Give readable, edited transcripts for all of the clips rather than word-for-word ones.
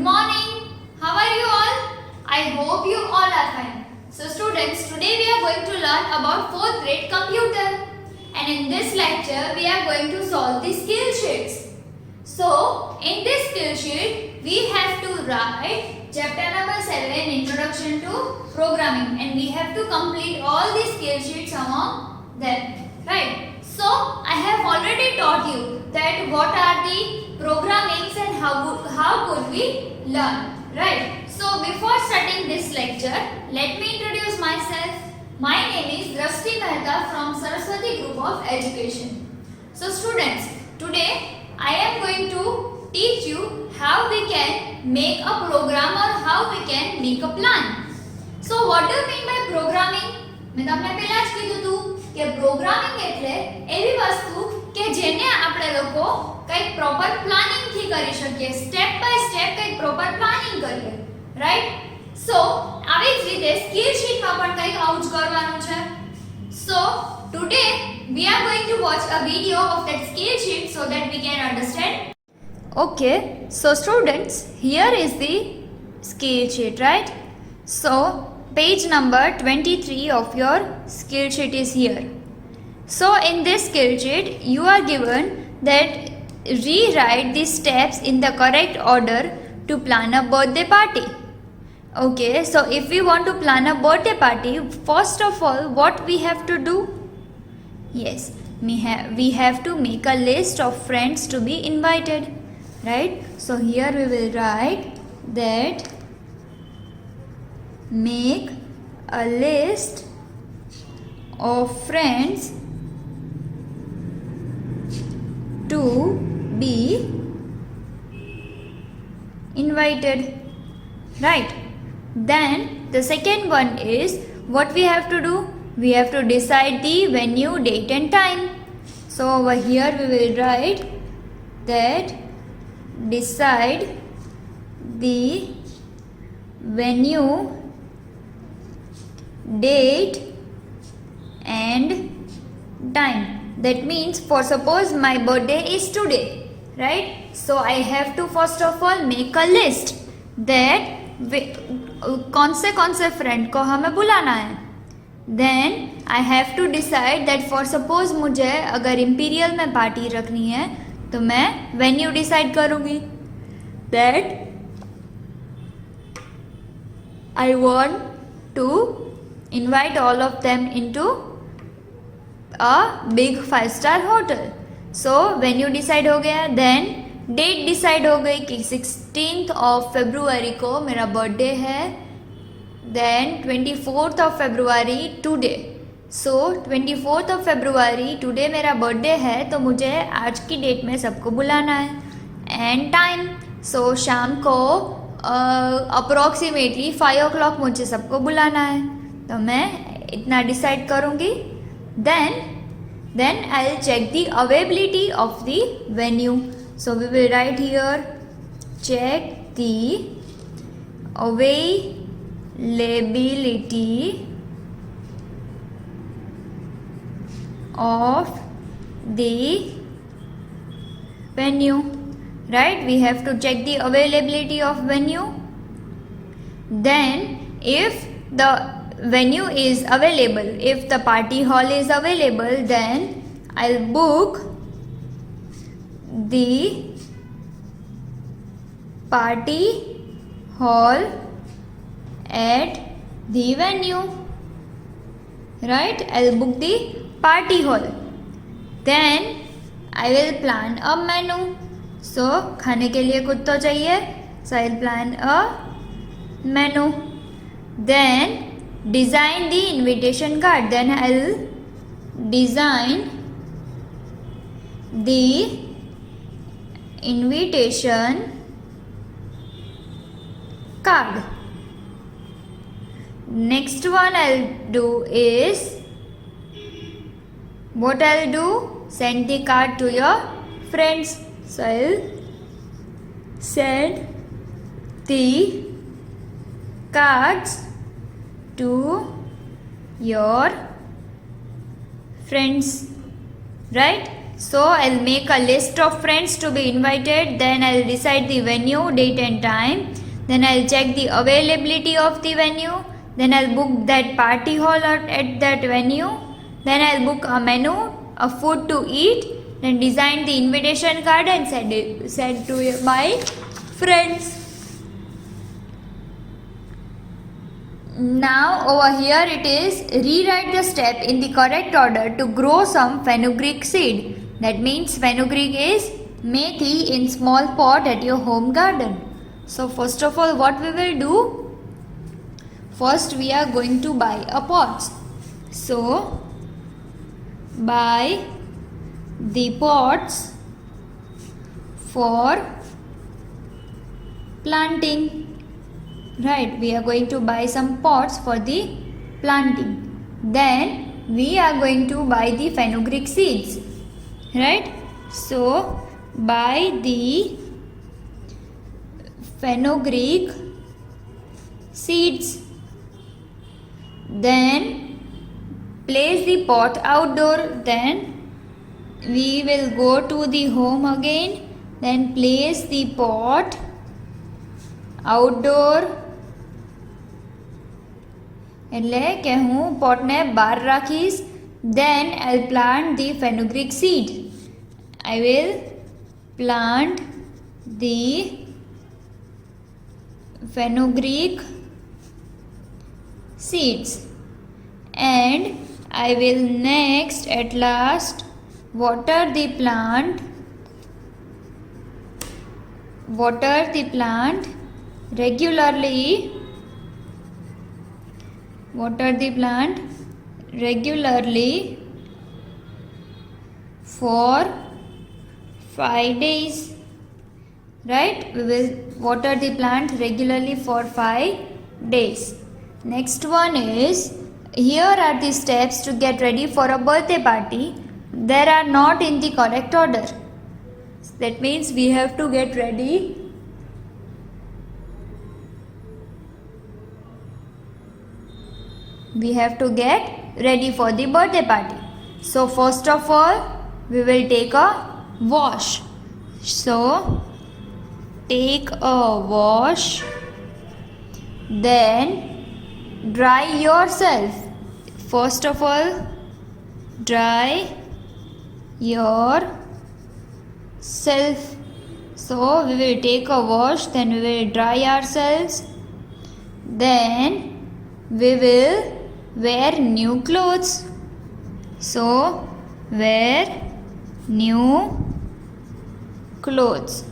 morning. How are you all? I hope you all are fine. So students, today we are going to learn about 4th grade computer. And in this lecture, we are going to solve the skill sheets. So, in this skill sheet, we have to write chapter number 7, Introduction to Programming. And we have to complete all the skill sheets among them. Right? So, I have already taught you that what are the programmings and how could we learn. Right? So, before starting this lecture, let me introduce myself. My name is Drashti Mehta from Saraswati Group of Education. So, students, today I am going to teach you how we can make a program or how we can make a plan. So, what do you mean by programming? મેં તમને પહેલા જ કીધું હતું કે programming એટલે એવી વસ્તુ કે જેને આપણે લોકો કંઈક પ્રોપર પ્લાનિંગ થી કરી શકીએ, સ્ટેપ બાય સ્ટેપ કંઈક પ્રોપર પ્લાનિંગ કરીએ, રાઈટ? સો આવી જ રીતે સ્કિલ શીટમાં પણ કંઈક આવું જ કરવાનું છે. સો today we are going to watch a video of that skill sheet so that we can understand. Okay, so students, here is the skill sheet, right? So page number 23 of your skill sheet is here. So in this skill sheet, you are given that rewrite the steps in the correct order to plan a birthday party. Okay, so if we want to plan a birthday party, first of all, what we have to do? Yes, we have to make a list of friends to be invited, right? So here we will write that make a list of friends to be invited, right? Then the second one is what we have to do? We have to decide the venue, date and time. So over here we will write that decide the venue, date and time. That means for suppose my birthday is today, right? So I have to first of all make a list that कौन से friend को हमें बुलाना है. Then I have to decide that for suppose मुझे अगर imperial में party रखनी है तो मैं वेन्यू डिसाइड करूँगी. That I want to invite all of them into a big 5-star hotel. So venue decide हो गया. Then डेट डिसाइड हो गई कि 16th of February को मेरा बर्थडे है. Then 24th of February today. So 24th of February today मेरा birthday है तो मुझे आज की डेट में सबको बुलाना है. एंड टाइम, सो शाम को अप्रॉक्सीमेटली 5 o'clock मुझे सबको बुलाना है तो मैं इतना डिसाइड करूँगी. Then I will check the availability of the venue. So we will write here check the availability of the venue, right? We have to check the availability of venue. Then if the venue is available, if the party hall is available, then I'll book the party hall at the venue, right? I'll book the party hall. Then I will plan a menu. So खाने के लिए कुछ तो चाहिए. So I'll plan a menu. Then design the invitation card. Then I'll design the invitation card. Next one I'll do is what I'll do? Send the card to your friends. So I'll send the cards to your friends, right? So I'll make a list of friends to be invited, then I'll decide the venue, date and time, then I'll check the availability of the venue, then I'll book that party hall at that venue, then I'll book a menu, a food to eat, then design the invitation card and send to my friends. Now over here it is rewrite the step in the correct order to grow some fenugreek seed. That means fenugreek is methi in small pot at your home garden. So first of all what we will do? First we are going to buy a pot. So buy the pots for planting. Right, we are going to buy some pots for the planting. Then we are going to buy the fenugreek seeds. Right, so buy the fenugreek seeds. Then place the pot outdoor. Then we will go to the home again. Then place the pot outdoor. એટલે કે હું પોટને બહાર રાખીશ. Then I'll plant the fenugreek seed. I will plant the fenugreek seeds. And I will next at last water the plant. Water the plant regularly. Water the plant regularly for 5 days. Right, we will water the plant regularly for 5 days. Next one is, here are the steps to get ready for a birthday party. They are not in the correct order. That means we have to get ready. We have to get ready for the birthday party. So first of all we will take a wash. So take a wash, then dry yourself. First of all dry yourself. So we will take a wash, then we will dry ourselves, then we will wear new clothes. So wear new clothes.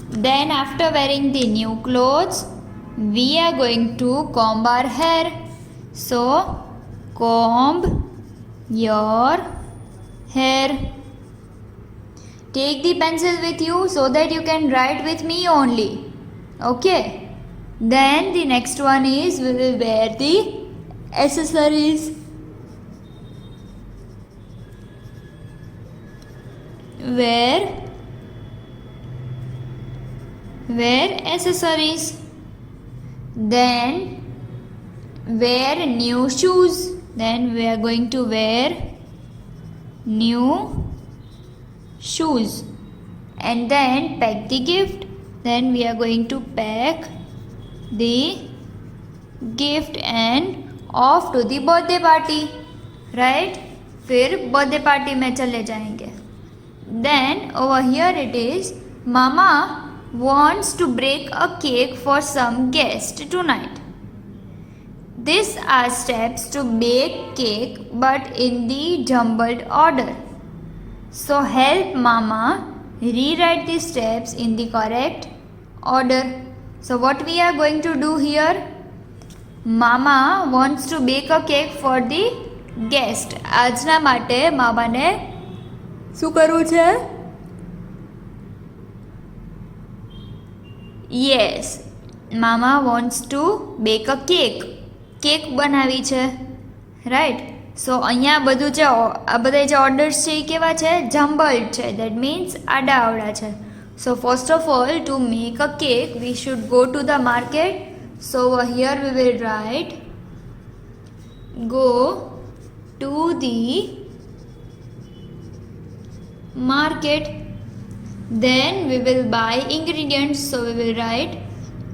Then after wearing the new clothes we are going to comb our hair. So comb your hair. Take the pencil with you so that you can write with me only. Okay. Then the next one is, we will wear the accessories. Wear accessories. Then wear new shoes. Then we are going to wear new shoes. And then pack the gift. Then we are going to pack the gift and off to the birthday party. Right, फिर birthday party में चले जाएंगे. Then over here it is, Mama wants to break a cake for some guest tonight. These are steps to bake cake but in the jumbled order. So help Mama rewrite the steps in the correct order. So what we are going to do here? Mama wants to bake a cake for the guest. આજના માટે મામાને શું કરવું છે? Yes, Mama wants to bake a cake. Cake બનાવી છે. Right, સો અહીંયા બધું જે આ બધા જે ઓર્ડર્સ છે એ કેવા છે? જમ્બલ્ડ છે. દેટ મીન્સ આડા આવડા છે. So first of all, to make a cake we should go to the market. So here we will write, go to the market. Then we will buy ingredients, so we will write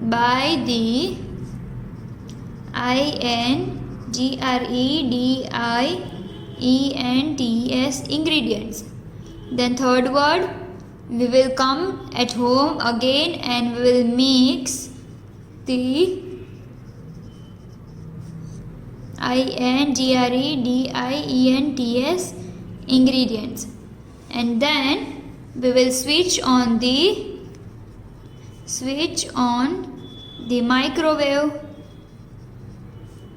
buy the ingredients ingredients. Then third word, we will come at home again and we will mix the ingredients and then we will switch on the microwave.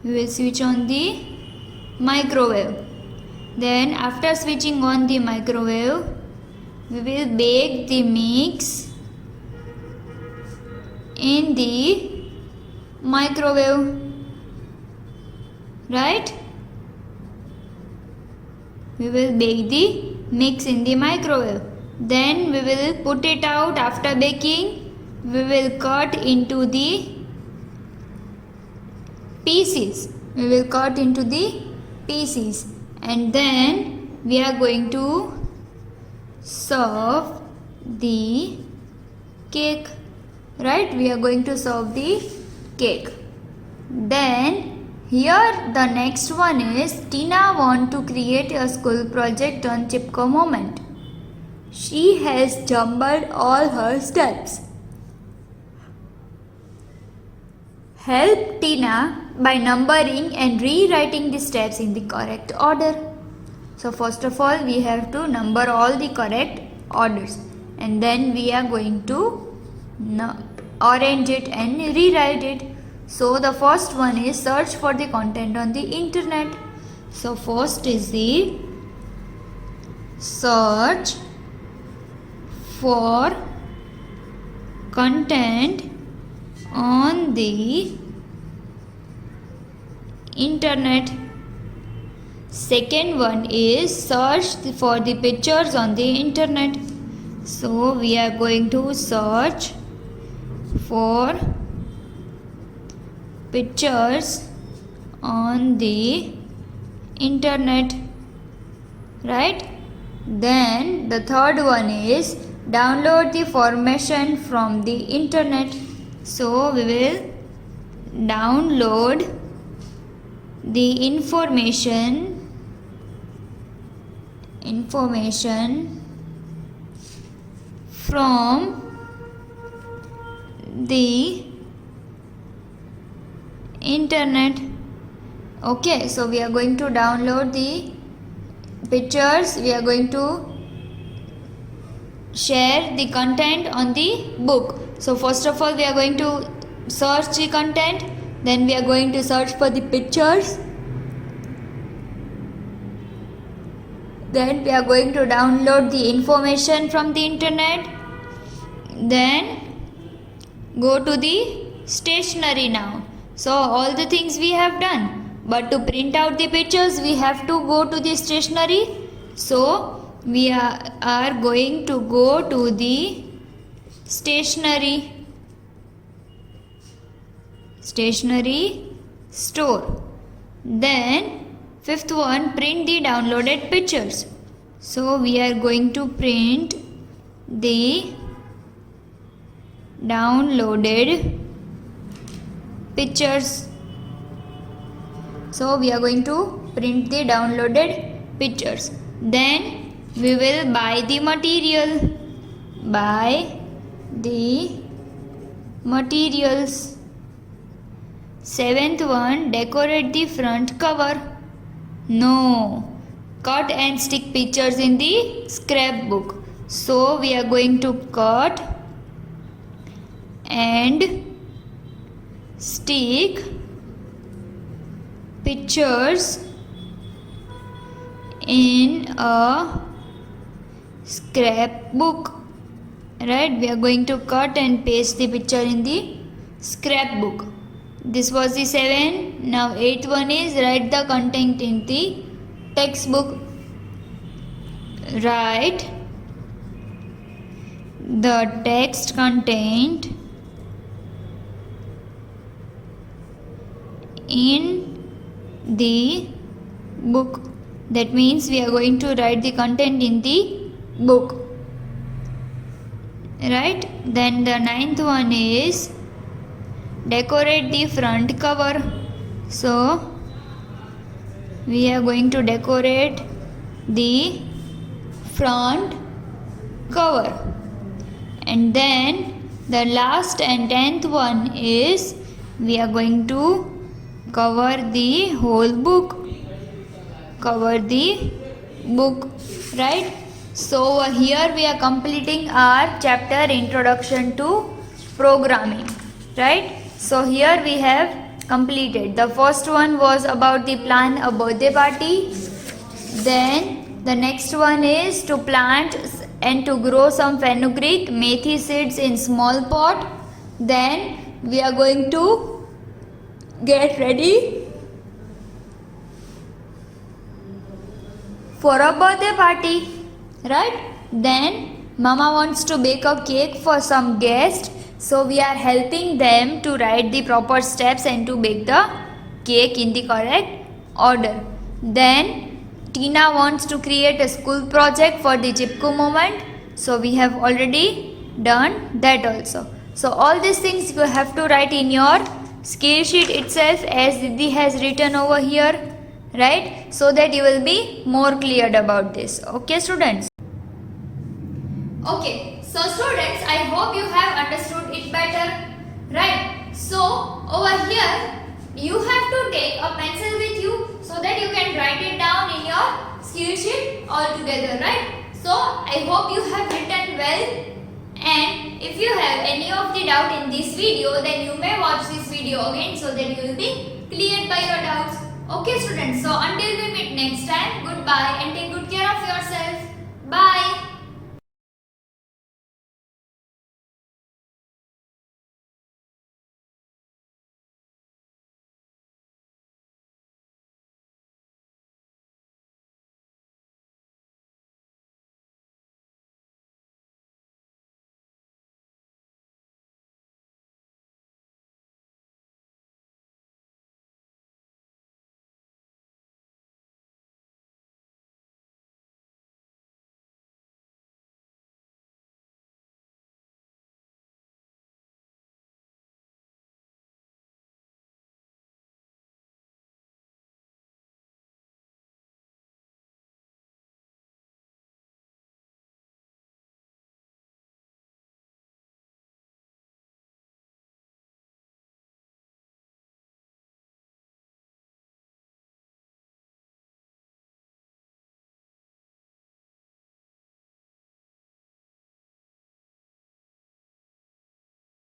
We will switch on the microwave. Then after switching on the microwave, we will bake the mix in the microwave, right? We will bake the mix in the microwave. Then we will put it out. After baking, we will cut into the pieces. We will cut into the pieces and then we are going to serve the cake, right? We are going to serve the cake. Then here the next one is Tina want to create a school project on Chipko moment. She has jumbled all her steps. Help Tina by numbering and rewriting the steps in the correct order. So first of all, we have to number all the correct orders and then we are going to arrange it and rewrite it. So the first one is search for the content on the internet. So first is the search for content on the internet. Second one is search for the pictures on the internet. So we are going to search for pictures on the internet, right? Then the third one is download the information from the internet. So we will download the information from the internet. Okay, so we are going to download the pictures. We are going to share the content on the book. So first of all, we are going to search the content, then we are going to search for the pictures, then we are going to download the information from the internet, then go to the stationery now. So all the things we have done, but to print out the pictures we have to go to the stationery. So we are going to go to the stationery store. Then fifth one, print the downloaded pictures. So we are going to print the downloaded pictures. So we are going to print the downloaded pictures. Then we will buy the material. Buy the materials. Seventh one, decorate the front cover. No, cut and stick pictures in the scrapbook. So we are going to cut and stick pictures in a scrapbook, right? We are going to cut and paste the picture in the scrapbook. This was the 7. Now 8th one is write the content in the textbook. Write the text content in the book. That means we are going to write the content in the book. Right? Then the ninth one is decorate the front cover. So we are going to decorate the front cover. And then the last and 10th one is we are going to cover the whole book. Cover the book, right? So over here we are completing our chapter Introduction to Programming, right? So here we have completed. The first one was about the plan a birthday party. Then the next one is to plant and to grow some fenugreek, methi seeds in small pot. Then we are going to get ready for a birthday party, right? Then mama wants to bake a cake for some guests, so we are helping them to write the proper steps and to bake the cake in the correct order. Then Tina wants to create a school project for the Chipko moment, so we have already done that also. So all these things you have to write in your skill sheet itself as Didi has written over here, right? So that you will be more cleared about this. Okay, students? Okay, so students, I hope you have understood it better, right? So over here you have to take a pencil with you so that you can write it down in your skill sheet all together, right? So I hope you have written well, and if you have any of the doubt in this video, then you may watch this video again so that you will be cleared by your doubts. Okay students, so until we meet next time, goodbye and take good care of yourself. Bye.